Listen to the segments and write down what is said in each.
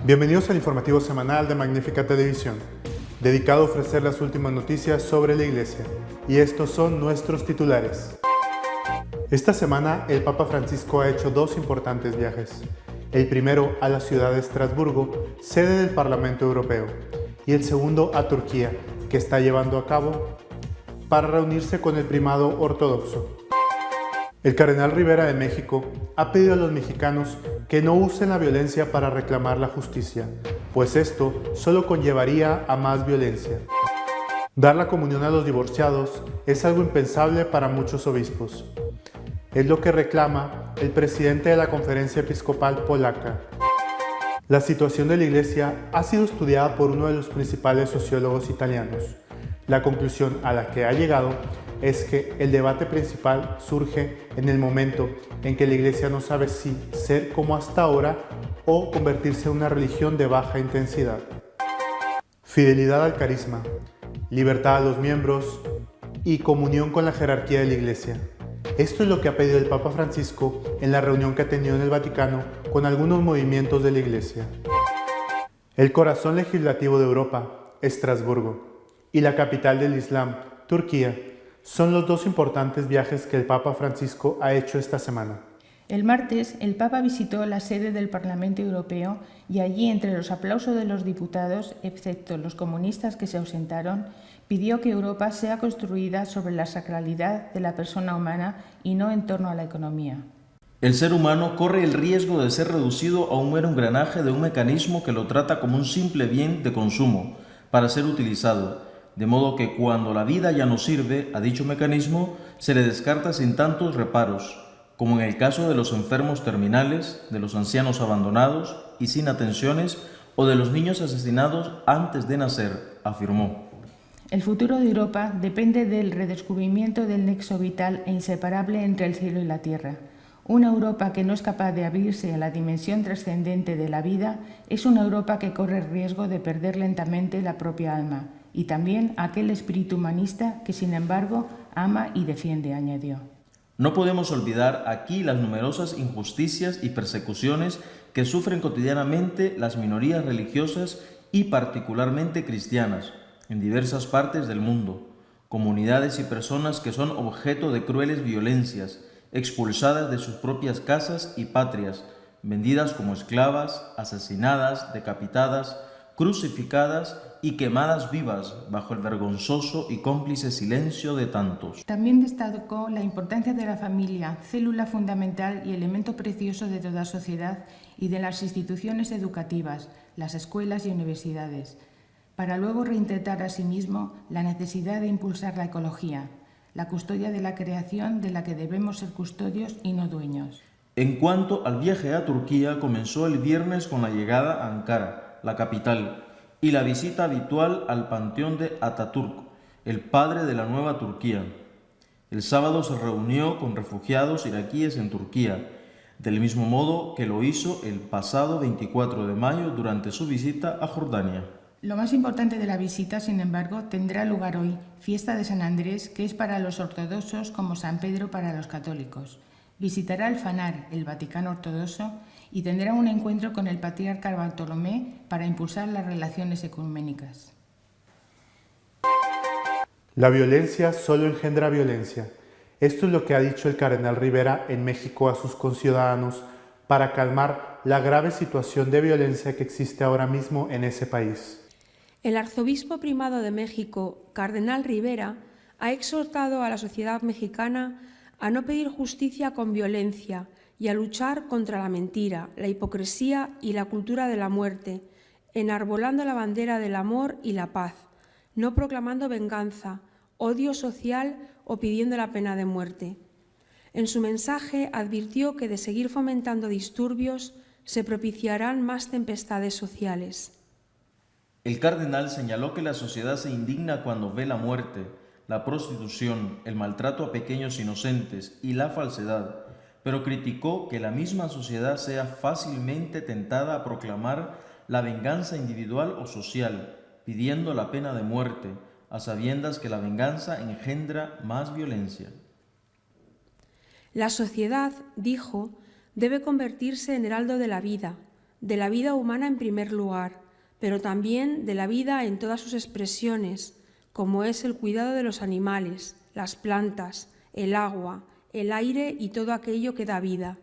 Bienvenidos al informativo semanal de Magnífica Televisión, dedicado a ofrecer las últimas noticias sobre la Iglesia. Y estos son nuestros titulares. Esta semana el Papa Francisco ha hecho dos importantes viajes. El primero a la ciudad de Estrasburgo, sede del Parlamento Europeo, y el segundo a Turquía, que está llevando a cabo para reunirse con el primado ortodoxo. El cardenal Rivera de México ha pedido a los mexicanos que no usen la violencia para reclamar la justicia, pues esto solo conllevaría a más violencia. Dar la comunión a los divorciados es algo impensable para muchos obispos. Es lo que reclama el presidente de la Conferencia Episcopal Polaca. La situación de la Iglesia ha sido estudiada por uno de los principales sociólogos italianos. La conclusión a la que ha llegado es que el debate principal surge en el momento en que la Iglesia no sabe si ser como hasta ahora o convertirse en una religión de baja intensidad. Fidelidad al carisma, libertad a los miembros y comunión con la jerarquía de la Iglesia. Esto es lo que ha pedido el Papa Francisco en la reunión que ha tenido en el Vaticano con algunos movimientos de la Iglesia. El corazón legislativo de Europa, Estrasburgo, y la capital del Islam, Turquía, son los dos importantes viajes que el Papa Francisco ha hecho esta semana. El martes, el Papa visitó la sede del Parlamento Europeo y allí, entre los aplausos de los diputados, excepto los comunistas que se ausentaron, pidió que Europa sea construida sobre la sacralidad de la persona humana y no en torno a la economía. El ser humano corre el riesgo de ser reducido a un mero engranaje de un mecanismo que lo trata como un simple bien de consumo para ser utilizado, de modo que cuando la vida ya no sirve a dicho mecanismo, se le descarta sin tantos reparos, como en el caso de los enfermos terminales, de los ancianos abandonados y sin atenciones, o de los niños asesinados antes de nacer, afirmó. El futuro de Europa depende del redescubrimiento del nexo vital e inseparable entre el cielo y la tierra. Una Europa que no es capaz de abrirse a la dimensión trascendente de la vida es una Europa que corre el riesgo de perder lentamente la propia alma y también aquel espíritu humanista que, sin embargo, ama y defiende, añadió. No podemos olvidar aquí las numerosas injusticias y persecuciones que sufren cotidianamente las minorías religiosas y particularmente cristianas en diversas partes del mundo, comunidades y personas que son objeto de crueles violencias, expulsadas de sus propias casas y patrias, vendidas como esclavas, asesinadas, decapitadas, crucificadas y quemadas vivas bajo el vergonzoso y cómplice silencio de tantos. También destacó la importancia de la familia, célula fundamental y elemento precioso de toda sociedad, y de las instituciones educativas, las escuelas y universidades, para luego reinterpretar asimismo la necesidad de impulsar la ecología, la custodia de la creación de la que debemos ser custodios y no dueños. En cuanto al viaje a Turquía, comenzó el viernes con la llegada a Ankara, la capital, y la visita habitual al panteón de Atatürk, el padre de la nueva Turquía. El sábado se reunió con refugiados iraquíes en Turquía, del mismo modo que lo hizo el pasado 24 de mayo durante su visita a Jordania. Lo más importante de la visita, sin embargo, tendrá lugar hoy, fiesta de San Andrés, que es para los ortodoxos como San Pedro para los católicos. Visitará el Fanar, el Vaticano ortodoxo, y tendrá un encuentro con el patriarca Bartolomé para impulsar las relaciones ecuménicas. La violencia solo engendra violencia. Esto es lo que ha dicho el cardenal Rivera en México a sus conciudadanos para calmar la grave situación de violencia que existe ahora mismo en ese país. El arzobispo primado de México, cardenal Rivera, ha exhortado a la sociedad mexicana a no pedir justicia con violencia y a luchar contra la mentira, la hipocresía y la cultura de la muerte, enarbolando la bandera del amor y la paz, no proclamando venganza, odio social o pidiendo la pena de muerte. En su mensaje advirtió que de seguir fomentando disturbios se propiciarán más tempestades sociales. El cardenal señaló que la sociedad se indigna cuando ve la muerte, la prostitución, el maltrato a pequeños inocentes y la falsedad, pero criticó que la misma sociedad sea fácilmente tentada a proclamar la venganza individual o social, pidiendo la pena de muerte, a sabiendas que la venganza engendra más violencia. La sociedad, dijo, debe convertirse en heraldo de la vida, de la vida humana en primer lugar, pero también de la vida en todas sus expresiones, como es el cuidado de los animales, las plantas, el agua, el aire y todo aquello que da vida.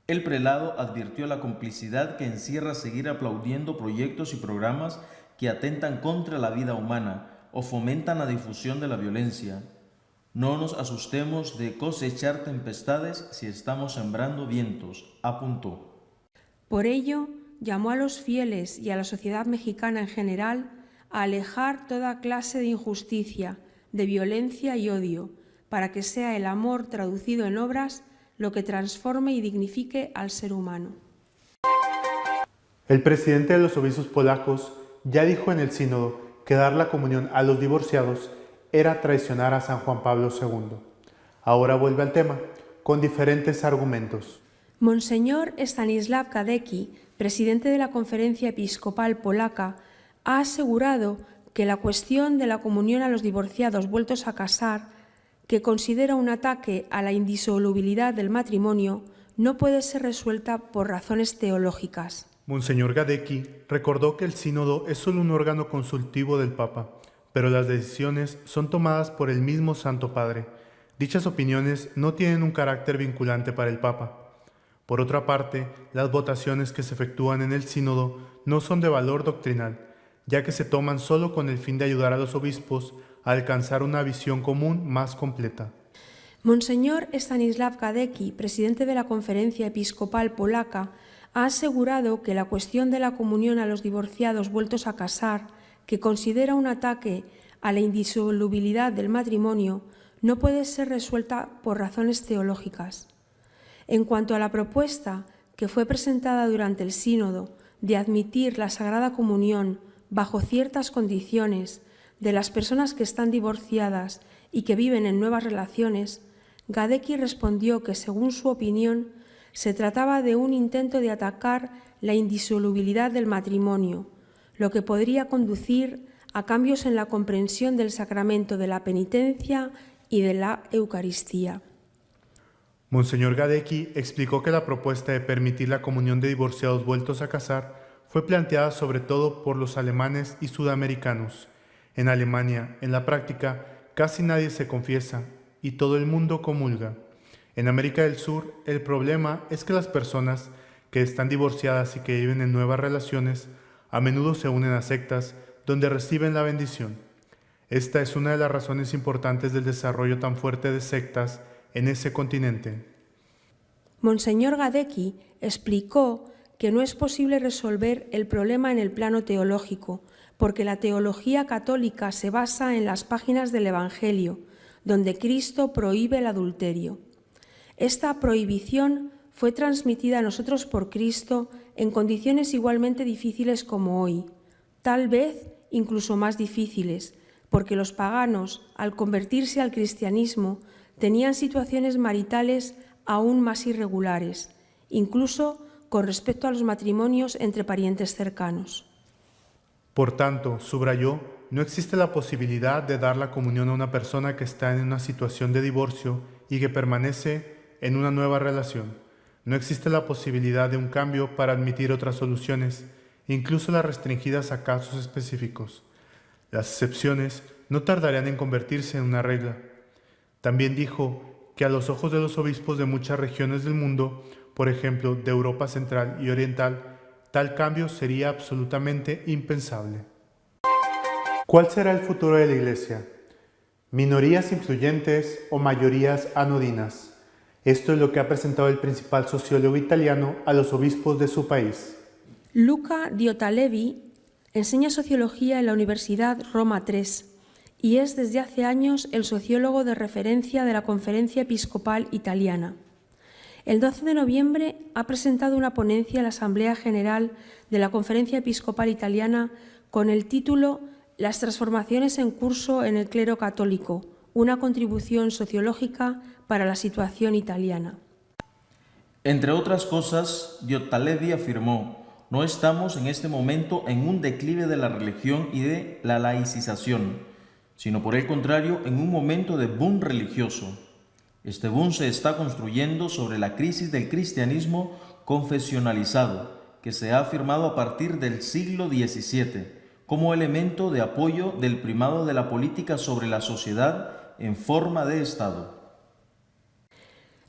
El prelado advirtió la complicidad que encierra seguir aplaudiendo proyectos y programas que atentan contra la vida humana o fomentan la difusión de la violencia. No nos asustemos de cosechar tempestades si estamos sembrando vientos, apuntó. Por ello, llamó a los fieles y a la sociedad mexicana en general a alejar toda clase de injusticia, de violencia y odio, para que sea el amor traducido en obras lo que transforme y dignifique al ser humano. El presidente de los obispos polacos ya dijo en el sínodo que dar la comunión a los divorciados era traicionar a San Juan Pablo II. Ahora vuelve al tema, con diferentes argumentos. Monseñor Stanislav Gadecki, presidente de la Conferencia Episcopal Polaca, ha asegurado que la cuestión de la comunión a los divorciados vueltos a casar, que considera un ataque a la indisolubilidad del matrimonio, no puede ser resuelta por razones teológicas. Monseñor Gadecki recordó que el sínodo es solo un órgano consultivo del Papa, pero las decisiones son tomadas por el mismo Santo Padre. Dichas opiniones no tienen un carácter vinculante para el Papa. Por otra parte, las votaciones que se efectúan en el sínodo no son de valor doctrinal, ya que se toman solo con el fin de ayudar a los obispos a alcanzar una visión común más completa. Monseñor Stanislav Gadecki, presidente de la Conferencia Episcopal Polaca, ha asegurado que la cuestión de la comunión a los divorciados vueltos a casar, que considera un ataque a la indisolubilidad del matrimonio, no puede ser resuelta por razones teológicas. En cuanto a la propuesta que fue presentada durante el sínodo de admitir la Sagrada Comunión bajo ciertas condiciones de las personas que están divorciadas y que viven en nuevas relaciones, Gadecki respondió que, según su opinión, se trataba de un intento de atacar la indisolubilidad del matrimonio, lo que podría conducir a cambios en la comprensión del sacramento de la penitencia y de la Eucaristía. Monseñor Gadecki explicó que la propuesta de permitir la comunión de divorciados vueltos a casar fue planteada sobre todo por los alemanes y sudamericanos. En Alemania, en la práctica, casi nadie se confiesa y todo el mundo comulga. En América del Sur, el problema es que las personas que están divorciadas y que viven en nuevas relaciones a menudo se unen a sectas donde reciben la bendición. Esta es una de las razones importantes del desarrollo tan fuerte de sectas en ese continente. Monseñor Gadecki explicó que no es posible resolver el problema en el plano teológico, porque la teología católica se basa en las páginas del Evangelio, donde Cristo prohíbe el adulterio. Esta prohibición fue transmitida a nosotros por Cristo en condiciones igualmente difíciles como hoy, tal vez incluso más difíciles, porque los paganos, al convertirse al cristianismo, tenían situaciones maritales aún más irregulares, incluso con respecto a los matrimonios entre parientes cercanos. Por tanto, subrayó, no existe la posibilidad de dar la comunión a una persona que está en una situación de divorcio y que permanece en una nueva relación. No existe la posibilidad de un cambio para admitir otras soluciones, incluso las restringidas a casos específicos. Las excepciones no tardarían en convertirse en una regla. También dijo que a los ojos de los obispos de muchas regiones del mundo, por ejemplo de Europa Central y Oriental, tal cambio sería absolutamente impensable. ¿Cuál será el futuro de la Iglesia? ¿Minorías influyentes o mayorías anodinas? Esto es lo que ha presentado el principal sociólogo italiano a los obispos de su país. Luca Diotalevi enseña sociología en la Universidad Roma III y es desde hace años el sociólogo de referencia de la Conferencia Episcopal Italiana. El 12 de noviembre ha presentado una ponencia en la Asamblea General de la Conferencia Episcopal Italiana con el título «Las transformaciones en curso en el clero católico, una contribución sociológica para la situación italiana». Entre otras cosas, Diotalevi afirmó: no estamos en este momento en un declive de la religión y de la laicización, sino por el contrario en un momento de boom religioso. Este boom se está construyendo sobre la crisis del cristianismo confesionalizado, que se ha afirmado a partir del siglo XVII como elemento de apoyo del primado de la política sobre la sociedad en forma de Estado.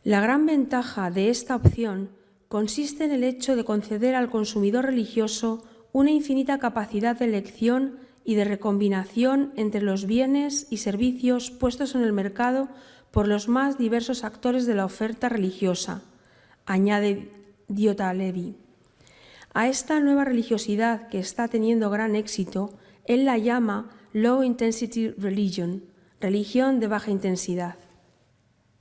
La gran ventaja de esta opción consiste en el hecho de conceder al consumidor religioso una infinita capacidad de elección y de recombinación entre los bienes y servicios puestos en el mercado por los más diversos actores de la oferta religiosa, añade Diotalevi. A esta nueva religiosidad que está teniendo gran éxito, él la llama Low Intensity Religion, religión de baja intensidad.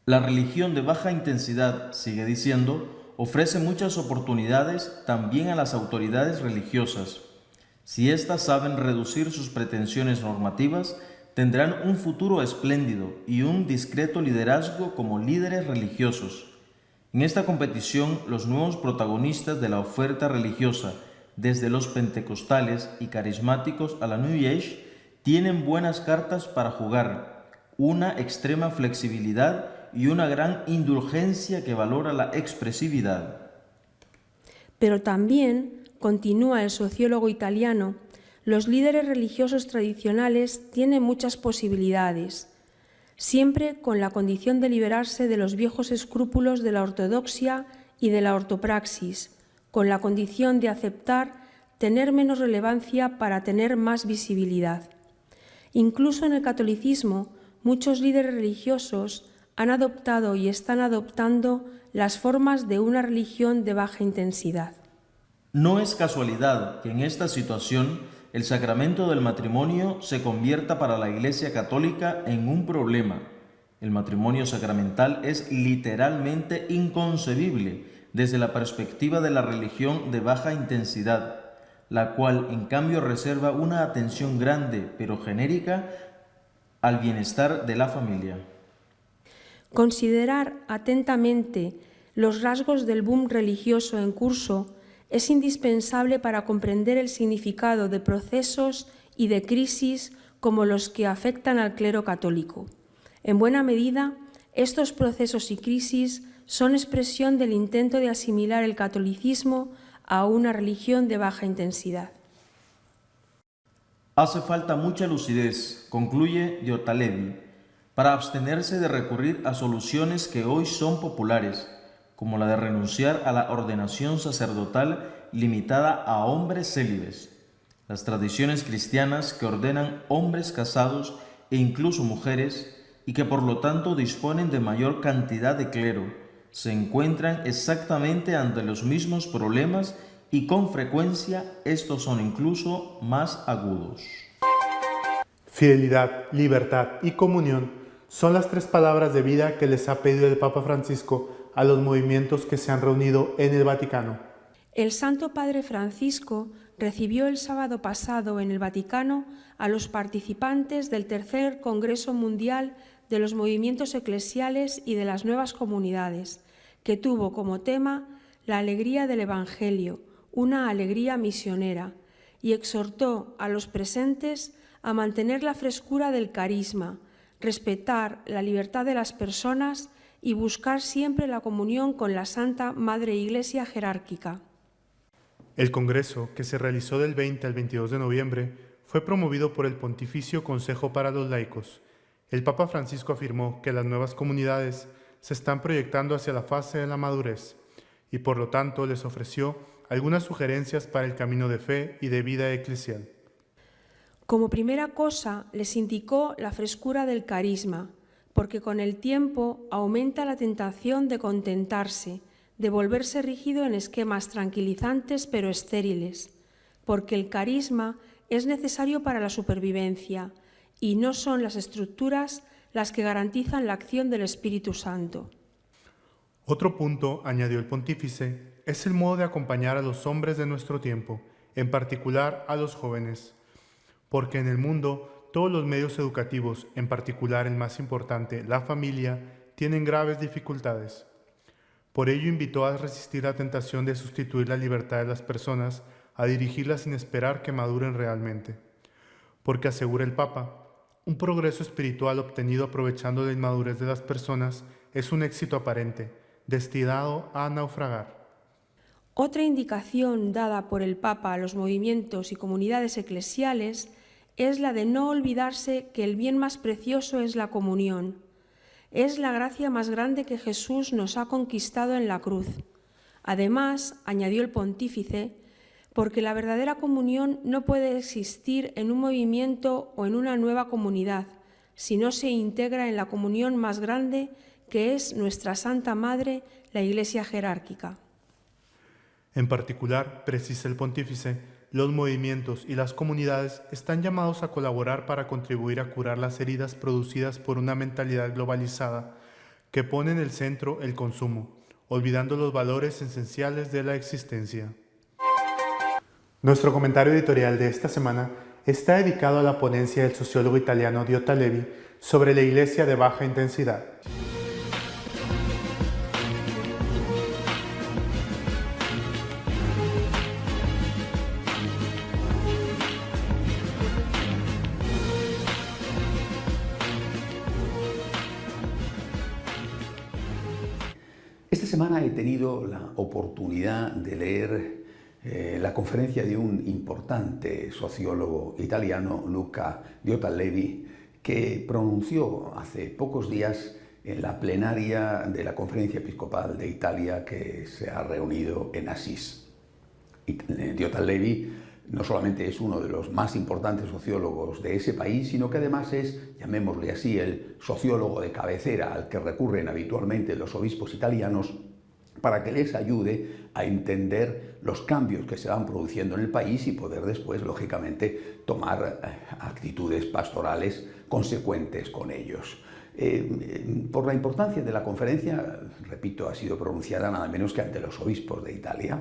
La religión de baja intensidad, sigue diciendo, ofrece muchas oportunidades también a las autoridades religiosas. Si éstas saben reducir sus pretensiones normativas, tendrán un futuro espléndido y un discreto liderazgo como líderes religiosos. En esta competición, los nuevos protagonistas de la oferta religiosa, desde los pentecostales y carismáticos a la New Age, tienen buenas cartas para jugar, una extrema flexibilidad y una gran indulgencia que valora la expresividad. Pero también, continúa el sociólogo italiano, los líderes religiosos tradicionales tienen muchas posibilidades, siempre con la condición de liberarse de los viejos escrúpulos de la ortodoxia y de la ortopraxis, con la condición de aceptar tener menos relevancia para tener más visibilidad. Incluso en el catolicismo, muchos líderes religiosos han adoptado y están adoptando las formas de una religión de baja intensidad. No es casualidad que en esta situación el sacramento del matrimonio se convierta para la Iglesia Católica en un problema. El matrimonio sacramental es literalmente inconcebible desde la perspectiva de la religión de baja intensidad, la cual en cambio reserva una atención grande pero genérica al bienestar de la familia. Considerar atentamente los rasgos del boom religioso en curso es indispensable para comprender el significado de procesos y de crisis como los que afectan al clero católico. En buena medida, estos procesos y crisis son expresión del intento de asimilar el catolicismo a una religión de baja intensidad. Hace falta mucha lucidez, concluye Diotalevi, para abstenerse de recurrir a soluciones que hoy son populares, como la de renunciar a la ordenación sacerdotal limitada a hombres célibes. Las tradiciones cristianas que ordenan hombres casados e incluso mujeres, y que por lo tanto disponen de mayor cantidad de clero, se encuentran exactamente ante los mismos problemas y con frecuencia estos son incluso más agudos. Fidelidad, libertad y comunión son las tres palabras de vida que les ha pedido el Papa Francisco a los movimientos que se han reunido en el Vaticano. El Santo Padre Francisco recibió el sábado pasado en el Vaticano a los participantes del Tercer Congreso Mundial de los Movimientos Eclesiales y de las Nuevas Comunidades, que tuvo como tema la alegría del Evangelio, una alegría misionera, y exhortó a los presentes a mantener la frescura del carisma, respetar la libertad de las personas y buscar siempre la comunión con la Santa Madre Iglesia jerárquica. El Congreso, que se realizó del 20 al 22 de noviembre, fue promovido por el Pontificio Consejo para los Laicos. El Papa Francisco afirmó que las nuevas comunidades se están proyectando hacia la fase de la madurez y por lo tanto les ofreció algunas sugerencias para el camino de fe y de vida eclesial. Como primera cosa, les indicó la frescura del carisma, porque con el tiempo aumenta la tentación de contentarse, de volverse rígido en esquemas tranquilizantes pero estériles, porque el carisma es necesario para la supervivencia y no son las estructuras las que garantizan la acción del Espíritu Santo. Otro punto, añadió el pontífice, es el modo de acompañar a los hombres de nuestro tiempo, en particular a los jóvenes, porque en el mundo todos los medios educativos, en particular el más importante, la familia, tienen graves dificultades. Por ello invitó a resistir la tentación de sustituir la libertad de las personas, a dirigirlas sin esperar que maduren realmente. Porque asegura el Papa, un progreso espiritual obtenido aprovechando la inmadurez de las personas es un éxito aparente, destinado a naufragar. Otra indicación dada por el Papa a los movimientos y comunidades eclesiales es la de no olvidarse que el bien más precioso es la comunión. Es la gracia más grande que Jesús nos ha conquistado en la cruz. Además, añadió el pontífice, porque la verdadera comunión no puede existir en un movimiento o en una nueva comunidad, si no se integra en la comunión más grande que es nuestra Santa Madre, la Iglesia jerárquica. En particular, precisa el pontífice, los movimientos y las comunidades están llamados a colaborar para contribuir a curar las heridas producidas por una mentalidad globalizada que pone en el centro el consumo, olvidando los valores esenciales de la existencia. Nuestro comentario editorial de esta semana está dedicado a la ponencia del sociólogo italiano Diotta Levi sobre la Iglesia de baja intensidad. Esta semana he tenido la oportunidad de leer la conferencia de un importante sociólogo italiano, Luca Diotta Levi, que pronunció hace pocos días en la plenaria de la Conferencia Episcopal de Italia que se ha reunido en Asís. Diotta Levi no solamente es uno de los más importantes sociólogos de ese país, sino que además es, llamémosle así, el sociólogo de cabecera al que recurren habitualmente los obispos italianos para que les ayude a entender los cambios que se van produciendo en el país y poder después, lógicamente, tomar actitudes pastorales consecuentes con ellos. Por la importancia de la conferencia, repito, ha sido pronunciada nada menos que ante los obispos de Italia.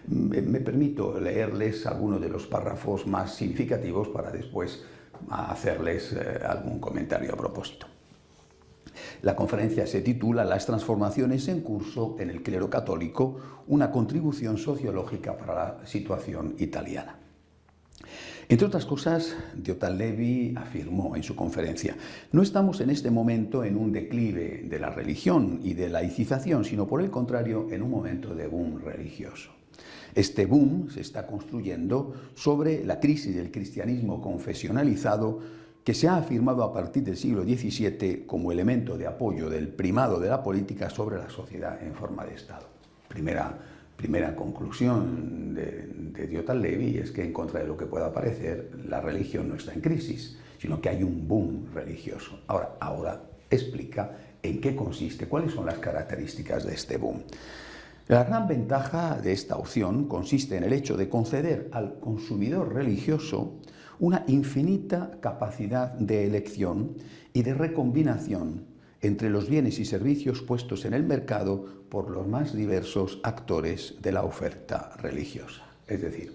Me permito leerles algunos de los párrafos más significativos para después hacerles algún comentario a propósito. La conferencia se titula Las transformaciones en curso en el clero católico, una contribución sociológica para la situación italiana. Entre otras cosas, Diotta Levi afirmó en su conferencia: no estamos en este momento en un declive de la religión y de laicización, sino por el contrario, en un momento de boom religioso. Este boom se está construyendo sobre la crisis del cristianismo confesionalizado que se ha afirmado a partir del siglo XVII como elemento de apoyo del primado de la política sobre la sociedad en forma de Estado. Primera conclusión de Diotta Levi es que, en contra de lo que pueda parecer, la religión no está en crisis, sino que hay un boom religioso. Ahora explica en qué consiste, cuáles son las características de este boom. La gran ventaja de esta opción consiste en el hecho de conceder al consumidor religioso una infinita capacidad de elección y de recombinación entre los bienes y servicios puestos en el mercado por los más diversos actores de la oferta religiosa. Es decir,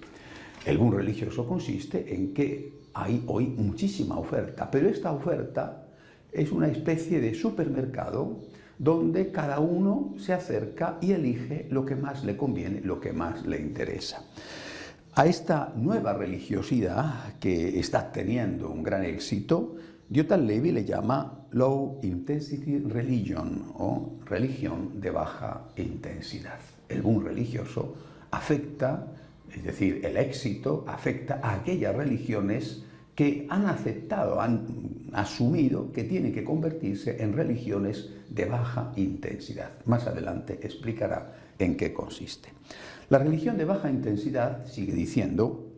el boom religioso consiste en que hay hoy muchísima oferta, pero esta oferta es una especie de supermercado donde cada uno se acerca y elige lo que más le conviene, lo que más le interesa. A esta nueva religiosidad, que está teniendo un gran éxito, Diotta Levi le llama Low Intensity Religion o religión de baja intensidad. El boom religioso afecta, es decir, el éxito afecta a aquellas religiones que han aceptado, han asumido que tienen que convertirse en religiones de baja intensidad. Más adelante explicará en qué consiste. La religión de baja intensidad, sigue diciendo,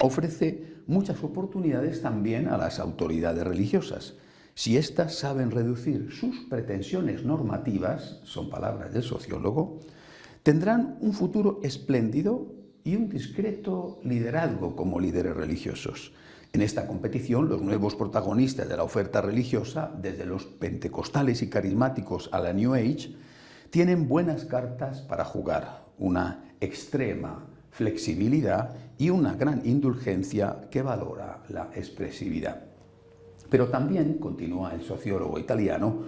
ofrece muchas oportunidades también a las autoridades religiosas. Si éstas saben reducir sus pretensiones normativas, son palabras del sociólogo, tendrán un futuro espléndido y un discreto liderazgo como líderes religiosos. En esta competición, los nuevos protagonistas de la oferta religiosa, desde los pentecostales y carismáticos a la New Age, tienen buenas cartas para jugar, una extrema flexibilidad y una gran indulgencia que valora la expresividad. Pero también, continúa el sociólogo italiano,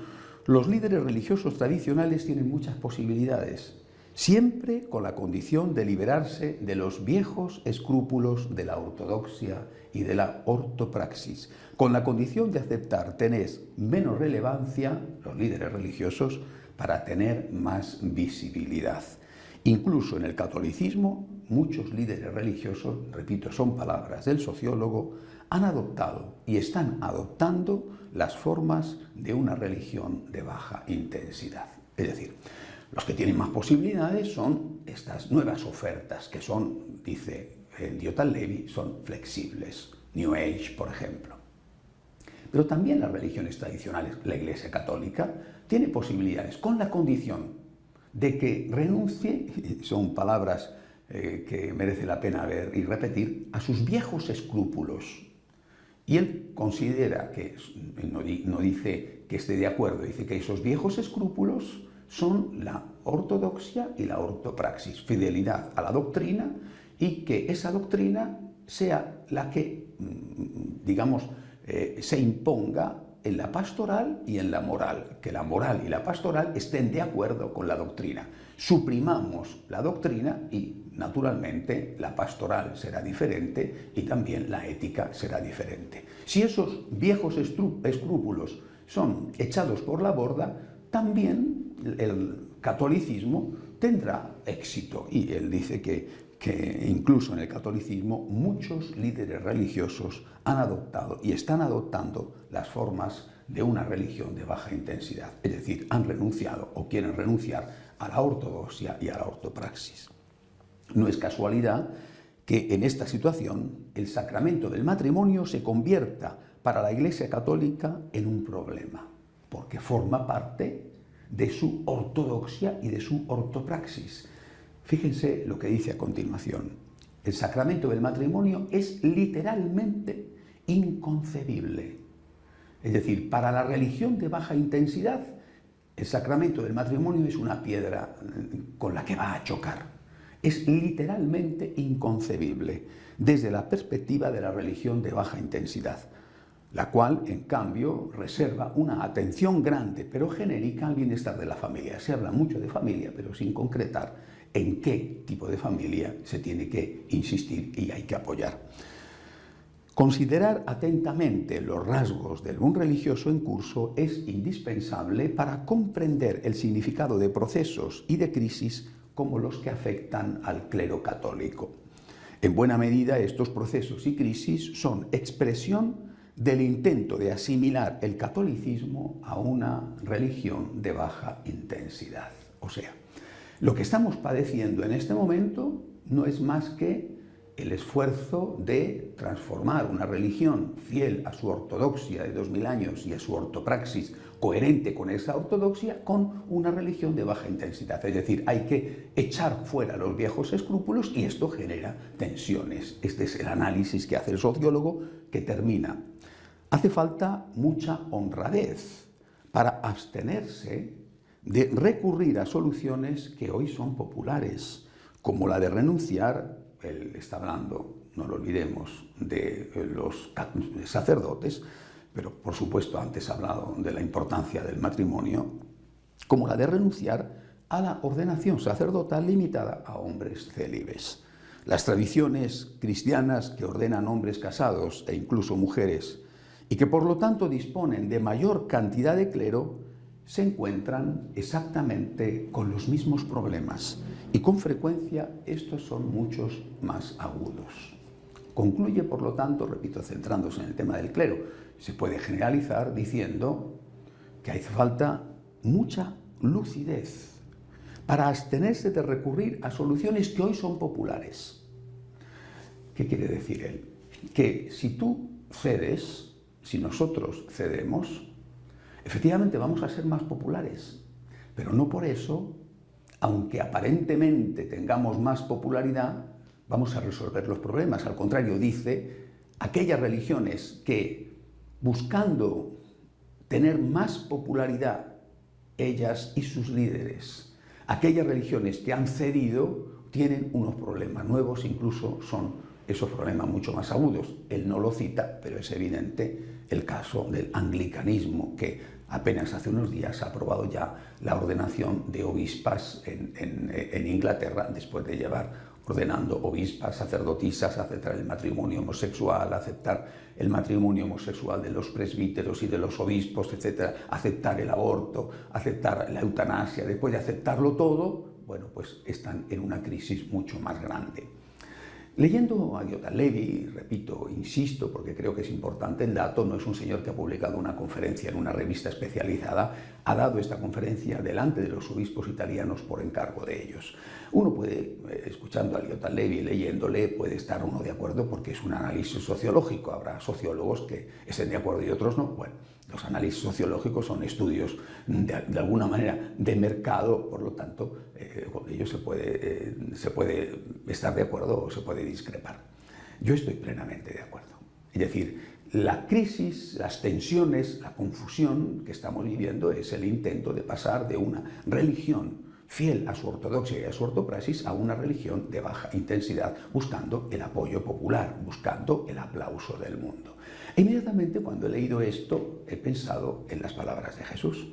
los líderes religiosos tradicionales tienen muchas posibilidades, siempre con la condición de liberarse de los viejos escrúpulos de la ortodoxia y de la ortopraxis, con la condición de aceptar tener menos relevancia, los líderes religiosos, para tener más visibilidad. Incluso en el catolicismo, muchos líderes religiosos, repito, son palabras del sociólogo, han adoptado y están adoptando las formas de una religión de baja intensidad. Es decir, los que tienen más posibilidades son estas nuevas ofertas que son, dice Diotal Levi, son flexibles. New Age, por ejemplo. Pero también las religiones tradicionales, la Iglesia Católica, tiene posibilidades con la condición de que renuncie, son palabras que merece la pena ver y repetir, a sus viejos escrúpulos. Y él considera que, no dice que esté de acuerdo, dice que esos viejos escrúpulos son la ortodoxia y la ortopraxis, fidelidad a la doctrina, y que esa doctrina sea la que, digamos, se imponga en la pastoral y en la moral, que la moral y la pastoral estén de acuerdo con la doctrina. Suprimamos la doctrina y, naturalmente, la pastoral será diferente y también la ética será diferente. Si esos viejos escrúpulos son echados por la borda, también el catolicismo tendrá éxito. Y él dice que incluso en el catolicismo muchos líderes religiosos han adoptado y están adoptando las formas de una religión de baja intensidad, es decir, han renunciado o quieren renunciar a la ortodoxia y a la ortopraxis. No es casualidad que en esta situación el sacramento del matrimonio se convierta para la Iglesia Católica en un problema, porque forma parte de su ortodoxia y de su ortopraxis. Fíjense lo que dice a continuación. El sacramento del matrimonio es literalmente inconcebible. Es decir, para la religión de baja intensidad, el sacramento del matrimonio es una piedra con la que va a chocar. Es literalmente inconcebible desde la perspectiva de la religión de baja intensidad, la cual, en cambio, reserva una atención grande, pero genérica, al bienestar de la familia. Se habla mucho de familia, pero sin concretar en qué tipo de familia se tiene que insistir y hay que apoyar. Considerar atentamente los rasgos del boom religioso en curso es indispensable para comprender el significado de procesos y de crisis como los que afectan al clero católico. En buena medida, estos procesos y crisis son expresión del intento de asimilar el catolicismo a una religión de baja intensidad. O sea, lo que estamos padeciendo en este momento no es más que el esfuerzo de transformar una religión fiel a su ortodoxia de 2000 años y a su ortopraxis coherente con esa ortodoxia con una religión de baja intensidad. Es decir, hay que echar fuera los viejos escrúpulos y esto genera tensiones. Este es el análisis que hace el sociólogo, que termina. Hace falta mucha honradez para abstenerse de recurrir a soluciones que hoy son populares, como la de renunciar, él está hablando, no lo olvidemos, de los sacerdotes, pero por supuesto antes ha hablado de la importancia del matrimonio, como la de renunciar a la ordenación sacerdotal limitada a hombres célibes. Las tradiciones cristianas que ordenan hombres casados e incluso mujeres, y que por lo tanto disponen de mayor cantidad de clero, se encuentran exactamente con los mismos problemas y con frecuencia estos son muchos más agudos. Concluye, por lo tanto, repito, centrándose en el tema del clero, se puede generalizar diciendo que hace falta mucha lucidez para abstenerse de recurrir a soluciones que hoy son populares. ¿Qué quiere decir él? Que si tú cedes, si nosotros cedemos, efectivamente vamos a ser más populares, pero no por eso, aunque aparentemente tengamos más popularidad, vamos a resolver los problemas. Al contrario, dice, aquellas religiones que buscando tener más popularidad, ellas y sus líderes, aquellas religiones que han cedido, tienen unos problemas nuevos, incluso son esos problemas mucho más agudos. Él no lo cita, pero es evidente el caso del anglicanismo, que apenas hace unos días ha aprobado ya la ordenación de obispas en Inglaterra, después de llevar ordenando obispas, sacerdotisas, aceptar el matrimonio homosexual, aceptar el matrimonio homosexual de los presbíteros y de los obispos, etc., aceptar el aborto, aceptar la eutanasia. Después de aceptarlo todo, bueno, pues están en una crisis mucho más grande. Leyendo a Yotam Levi, repito, insisto, porque creo que es importante el dato, no es un señor que ha publicado una conferencia en una revista especializada, ha dado esta conferencia delante de los obispos italianos por encargo de ellos. Uno puede, escuchando a Yotam Levi, leyéndole, puede estar uno de acuerdo porque es un análisis sociológico, habrá sociólogos que estén de acuerdo y otros no. Bueno, los análisis sociológicos son estudios de alguna manera de mercado, por lo tanto, con ellos se puede estar de acuerdo o se puede discrepar. Yo estoy plenamente de acuerdo. Es decir, la crisis, las tensiones, la confusión que estamos viviendo es el intento de pasar de una religión fiel a su ortodoxia y a su ortopraxis a una religión de baja intensidad, buscando el apoyo popular, buscando el aplauso del mundo. E inmediatamente cuando he leído esto he pensado en las palabras de Jesús.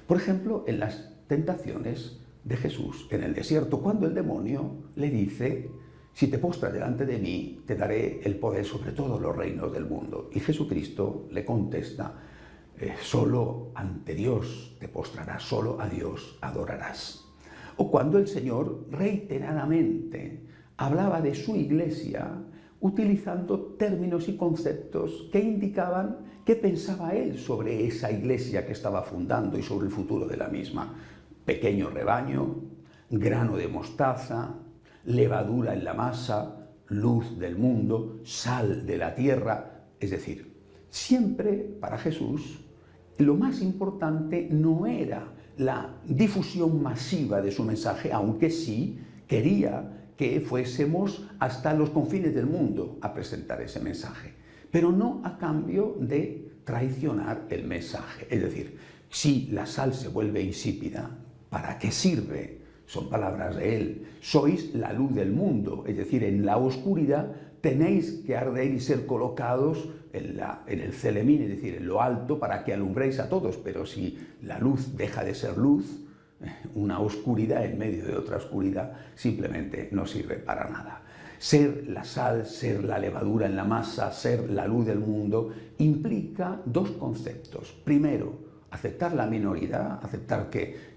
Por ejemplo, en las tentaciones de Jesús en el desierto, cuando el demonio le dice: si te postras delante de mí, te daré el poder sobre todos los reinos del mundo. Y Jesucristo le contesta: solo ante Dios te postrarás, solo a Dios adorarás. O cuando el Señor reiteradamente hablaba de su iglesia, utilizando términos y conceptos que indicaban qué pensaba él sobre esa iglesia que estaba fundando y sobre el futuro de la misma. Pequeño rebaño, grano de mostaza, levadura en la masa, luz del mundo, sal de la tierra. Es decir, siempre para Jesús lo más importante no era la difusión masiva de su mensaje, aunque sí quería que fuésemos hasta los confines del mundo a presentar ese mensaje, pero no a cambio de traicionar el mensaje. Es decir, si la sal se vuelve insípida, ¿para qué sirve? Son palabras de él. Sois la luz del mundo, es decir, en la oscuridad tenéis que arder y ser colocados en el celemín, es decir, en lo alto, para que alumbréis a todos. Pero si la luz deja de ser luz, una oscuridad en medio de otra oscuridad simplemente no sirve para nada. Ser la sal, ser la levadura en la masa, ser la luz del mundo, implica dos conceptos. Primero, aceptar la minoridad, aceptar que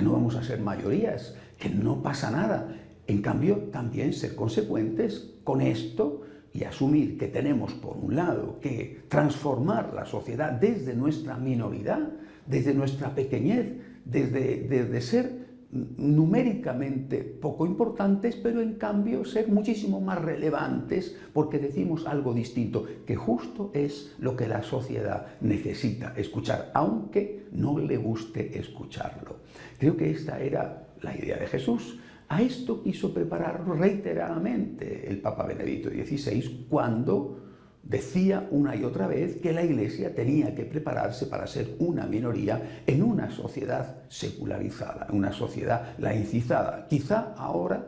no vamos a ser mayorías, que no pasa nada. En cambio, también ser consecuentes con esto y asumir que tenemos, por un lado, que transformar la sociedad desde nuestra minoridad, desde nuestra pequeñez, desde ser numéricamente poco importantes, pero en cambio ser muchísimo más relevantes porque decimos algo distinto, que justo es lo que la sociedad necesita escuchar, aunque no le guste escucharlo. Creo que esta era la idea de Jesús. A esto quiso preparar reiteradamente el Papa Benedicto XVI cuando decía una y otra vez que la Iglesia tenía que prepararse para ser una minoría en una sociedad secularizada, una sociedad laicizada. Quizá ahora,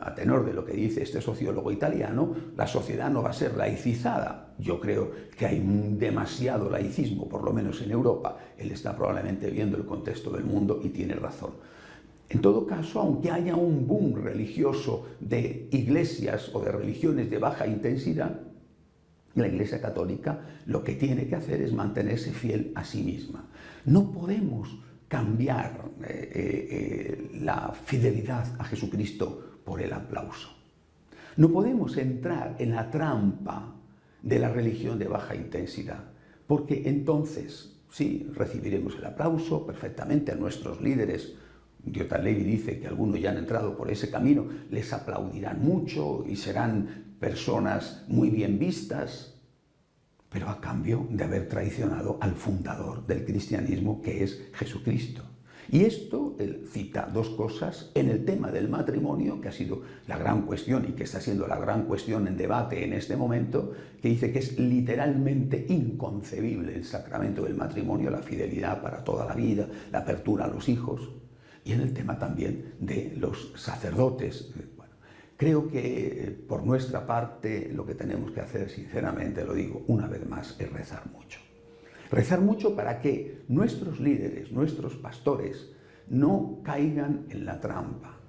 a tenor de lo que dice este sociólogo italiano, la sociedad no va a ser laicizada. Yo creo que hay demasiado laicismo, por lo menos en Europa. Él está probablemente viendo el contexto del mundo y tiene razón. En todo caso, aunque haya un boom religioso de iglesias o de religiones de baja intensidad, la Iglesia Católica lo que tiene que hacer es mantenerse fiel a sí misma. No podemos cambiar la fidelidad a Jesucristo por el aplauso. No podemos entrar en la trampa de la religión de baja intensidad, porque entonces sí, recibiremos el aplauso perfectamente a nuestros líderes. Yotam Levi dice que algunos ya han entrado por ese camino, les aplaudirán mucho y serán personas muy bien vistas, pero a cambio de haber traicionado al fundador del cristianismo, que es Jesucristo. Y esto, él cita dos cosas en el tema del matrimonio, que ha sido la gran cuestión y que está siendo la gran cuestión en debate en este momento, que dice que es literalmente inconcebible el sacramento del matrimonio, la fidelidad para toda la vida, la apertura a los hijos, y en el tema también de los sacerdotes. Creo que por nuestra parte lo que tenemos que hacer, sinceramente lo digo una vez más, es rezar mucho. Rezar mucho para que nuestros líderes, nuestros pastores, no caigan en la trampa.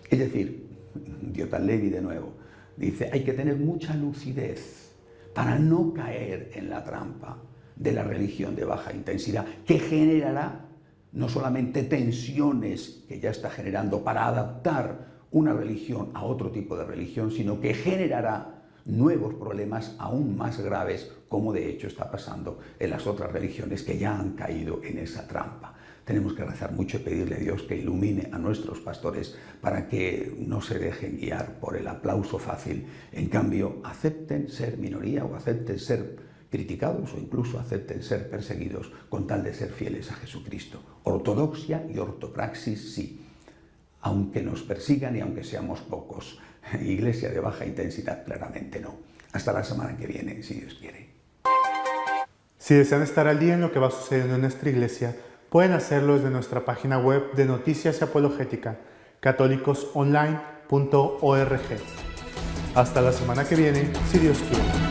Es decir, Yotam Levi de nuevo dice, hay que tener mucha lucidez para no caer en la trampa de la religión de baja intensidad, que generará no solamente tensiones que ya está generando para adaptar una religión a otro tipo de religión, sino que generará nuevos problemas aún más graves, como de hecho está pasando en las otras religiones que ya han caído en esa trampa. Tenemos que rezar mucho y pedirle a Dios que ilumine a nuestros pastores para que no se dejen guiar por el aplauso fácil. En cambio, acepten ser minoría o acepten ser criticados o incluso acepten ser perseguidos con tal de ser fieles a Jesucristo. Ortodoxia y ortopraxis sí, aunque nos persigan y aunque seamos pocos. Iglesia de baja intensidad claramente no. Hasta la semana que viene, si Dios quiere. Si desean estar al día en lo que va sucediendo en nuestra iglesia, pueden hacerlo desde nuestra página web de Noticias y Apologética, católicosonline.org. Hasta la semana que viene, si Dios quiere.